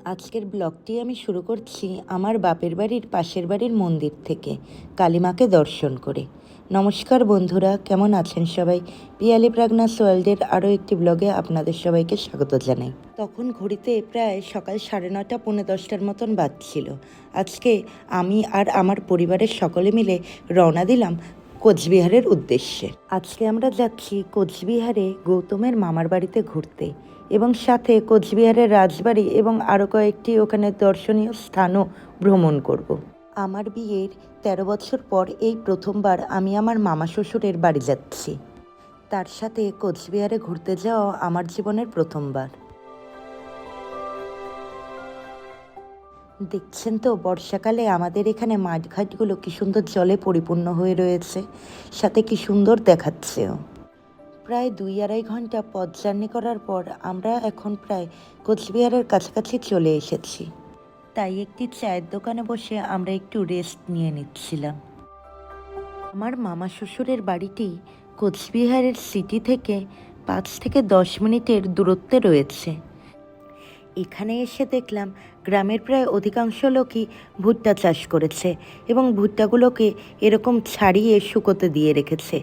আজকের ব্লগটি আমি শুরু করছি আমার বাপের বাড়ির পাশের বাড়ির মন্দির থেকে কালীমাকে দর্শন করে। নমস্কার বন্ধুরা, কেমন আছেন সবাই? পিয়ালি প্রাগনাস ওয়ার্ল্ডের আরও একটি ব্লগে আপনাদের সবাইকে স্বাগত জানাই। তখন ঘড়িতে প্রায় সকাল 9:30 পৌনে 10টার মতন বাজছিল। আজকে আমি আর আমার পরিবারের সকলে মিলে রওনা দিলাম কোচবিহারের উদ্দেশ্যে। আজকে আমরা যাচ্ছি কোচবিহারে গৌতমের মামার বাড়িতে ঘুরতে এবং সাথে কোচবিহারের রাজবাড়ি এবং আরও কয়েকটি ওখানে দর্শনীয় স্থানও ভ্রমণ করব। আমার বিয়ের 13 বছর পর এই প্রথমবার আমি আমার মামা শ্বশুরের বাড়ি যাচ্ছি। তার সাথে কোচবিহারে ঘুরতে যাওয়া আমার জীবনের প্রথমবার। দেখছেন তো, বর্ষাকালে আমাদের এখানে মাঠঘাটগুলো কি সুন্দর জলে পরিপূর্ণ হয়ে রয়েছে, সাথে কি সুন্দর দেখাচ্ছেও। প্রায় 2-2.5 ঘন্টা পথ জার্নি করার পর আমরা এখন প্রায় কোচবিহারের কাছাকাছি চলে এসেছি। তাই একটি চায়ের দোকানে বসে আমরা একটু রেস্ট নিয়ে নিচ্ছিলাম। আমার মামা শ্বশুরের বাড়িটি কোচবিহারের সিটি থেকে 5 থেকে 10 মিনিটের দূরত্বে রয়েছে। এখানে এসে দেখলাম গ্রামের প্রায় অধিকাংশ লোকই ভুট্টা চাষ করেছে এবং ভুট্টাগুলোকে এরকম ছাড়িয়ে শুকোতে দিয়ে রেখেছে।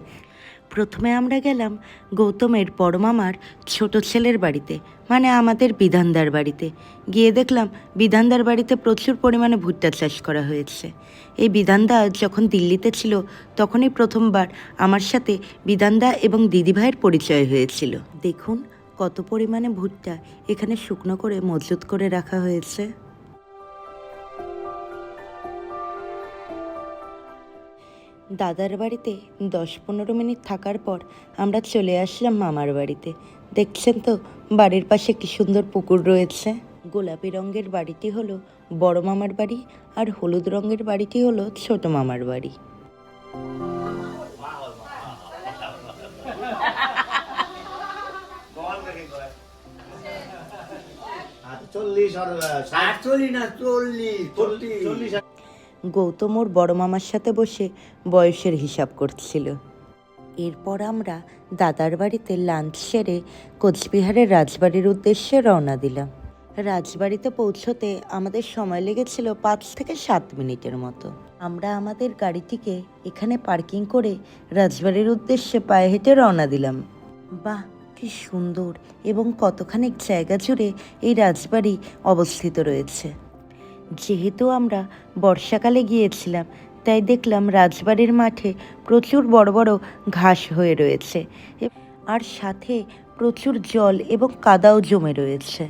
প্রথমে আমরা গেলাম গৌতমের বড় মামার ছোট ছেলের বাড়িতে, মানে আমাদের বিধানদার বাড়িতে। গিয়ে দেখলাম বিধানদার বাড়িতে প্রচুর পরিমাণে ভুট্টা চাষ করা হয়েছে। এই বিধানদা যখন দিল্লিতে ছিল তখনই প্রথমবার আমার সাথে বিধানদা এবং দিদিভাইয়ের পরিচয় হয়েছিল। দেখুন কত পরিমাণে ভুট্টা এখানে শুকনো করে মজুত করে রাখা হয়েছে। দাদার বাড়িতে 10-15 মিনিট থাকার পর আমরা চলে আসলাম মামার বাড়িতে। দেখছেন তো বাড়ির পাশে কি সুন্দর পুকুর রয়েছে। গোলাপি রঙের বাড়িটি হলো বড় মামার বাড়ি আর হলুদ রঙের বাড়িটি হলো ছোট মামার বাড়ি। গৌতম ওর বড় মামার সাথে বসে বয়সের হিসাব করছিল। এরপর আমরা দাদার বাড়িতে লাঞ্চ সেরে কোচবিহারের রাজবাড়ির উদ্দেশ্যে রওনা দিলাম। রাজবাড়িতে পৌঁছতে আমাদের সময় লেগেছিল 5 থেকে 7 মিনিটের মতো। আমরা আমাদের গাড়িটিকে এখানে পার্কিং করে রাজবাড়ির উদ্দেশ্যে পায়ে হেঁটে রওনা দিলাম। বাহ, কি সুন্দর এবং কতখানি জায়গা জুড়ে এই রাজবাড়ি অবস্থিত রয়েছে। যেহেতু আমরা বর্ষাকালে গিয়েছিলাম তাই দেখলাম রাজবাড়ির মাঠে প্রচুর বড় বড় ঘাস হয়ে রয়েছে আর সাথে প্রচুর জল এবং কাদাও জমে রয়েছে।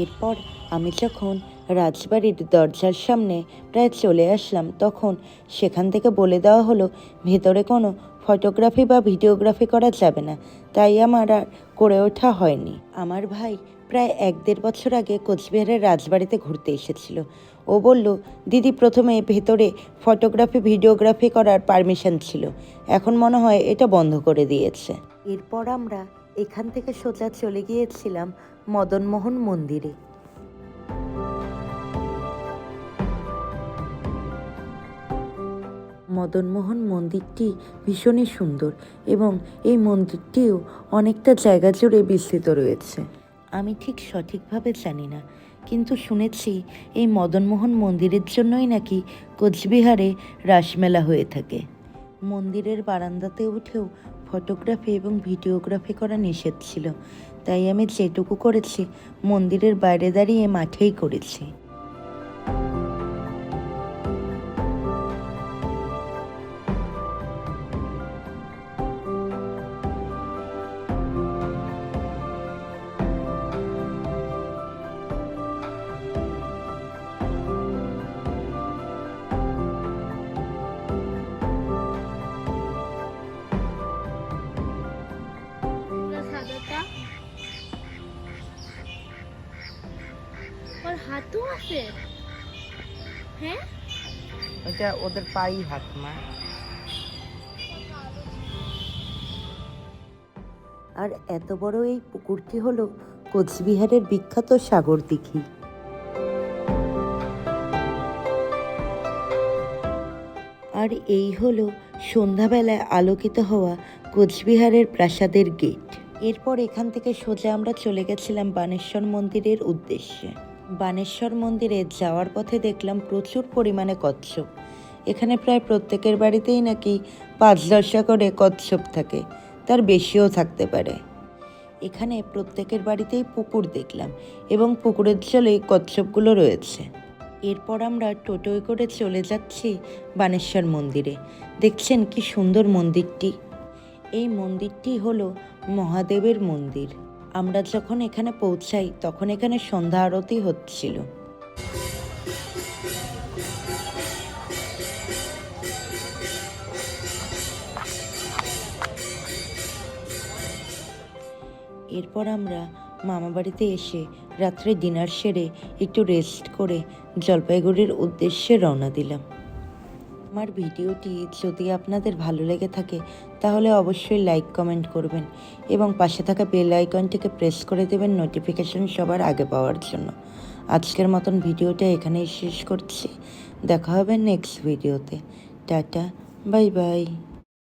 এরপর আমি যখন রাজবাড়ির দরজার সামনে প্রায় চলে আসলাম তখন সেখান থেকে বলে দেওয়া হলো ভেতরে কোনো ফটোগ্রাফি বা ভিডিওগ্রাফি করা যাবে না, তাই আমার আর করে ওঠা হয়নি। আমার ভাই প্রায় 1-1.5 বছর আগে কোচবিহারের রাজবাড়িতে ঘুরতে এসেছিল। ও বলল দিদি প্রথমে ভেতরে ফটোগ্রাফি ভিডিওগ্রাফি করার পারমিশন ছিল, এখন মনে হয় এটা বন্ধ করে দিয়েছে। এরপর আমরা এখান থেকে সোজা চলে গিয়েছিলাম মদনমোহন মন্দিরে। মদনমোহন মন্দিরটি ভীষণই সুন্দর এবং এই মন্দিরটিও অনেকটা জায়গা জুড়ে বিস্তৃত রয়েছে। আমি ঠিক সঠিকভাবে জানি না, কিন্তু শুনেছি এই মদনমোহন মন্দিরের জন্যই নাকি কোচবিহারে রাসমেলা হয়ে থাকে। মন্দিরের বারান্দাতে উঠেও ফটোগ্রাফি এবং ভিডিওগ্রাফি করা নিষেধ ছিল, তাই আমি যেটুকু করেছি মন্দিরের বাইরে দাঁড়িয়ে মাঠেই করেছি। और हाथों से হ্যাঁ, ওটা ওদের পাই হাত মা। আর এত বড় এই পুকুরটি হলো কোচবিহারের বিখ্যাত সাগর দিঘি। আর এই হলো সন্ধ্যাবেলায় আলোকিত হওয়া কোচবিহারের প্রাসাদের গেট। এরপর এখান থেকে সোজা আমরা চলে গেছিলাম বানেশ্বর মন্দিরের উদ্দেশ্যে। বানেশ্বর মন্দিরে যাওয়ার পথে দেখলাম প্রচুর পরিমাণে কচ্ছপ। এখানে প্রায় প্রত্যেকের বাড়িতেই নাকি ৫-১০টা করে কচ্ছপ থাকে, তার বেশিও থাকতে পারে। এখানে প্রত্যেকের বাড়িতেই পুকুর দেখলাম এবং পুকুরের জলেই কচ্ছপগুলো রয়েছে। এরপর আমরা টোটোয় করে চলে যাচ্ছি বানেশ্বর মন্দিরে। দেখছেন কি সুন্দর মন্দিরটি। এই মন্দিরটি হলো মহাদেবের মন্দির। আমরা যখন এখানে পৌঁছাই তখন এখানে সন্ধ্যা আরতি হচ্ছিল। এরপর আমরা মামাবাড়িতে এসে রাত্রে ডিনার সেরে একটু রেস্ট করে জলপাইগুড়ির উদ্দেশ্যে রওনা দিলাম। আমার ভিডিওটি যদি আপনাদের ভালো লেগে থাকে তাহলে অবশ্যই লাইক কমেন্ট করবেন এবং পাশে থাকা বেল আইকনটিকে প্রেস করে দেবেন নোটিফিকেশন সবার আগে পাওয়ার জন্য। আজকের মতন ভিডিওটা এখানেই শেষ করছি। দেখা হবে নেক্সট ভিডিওতে। Tata, bye bye.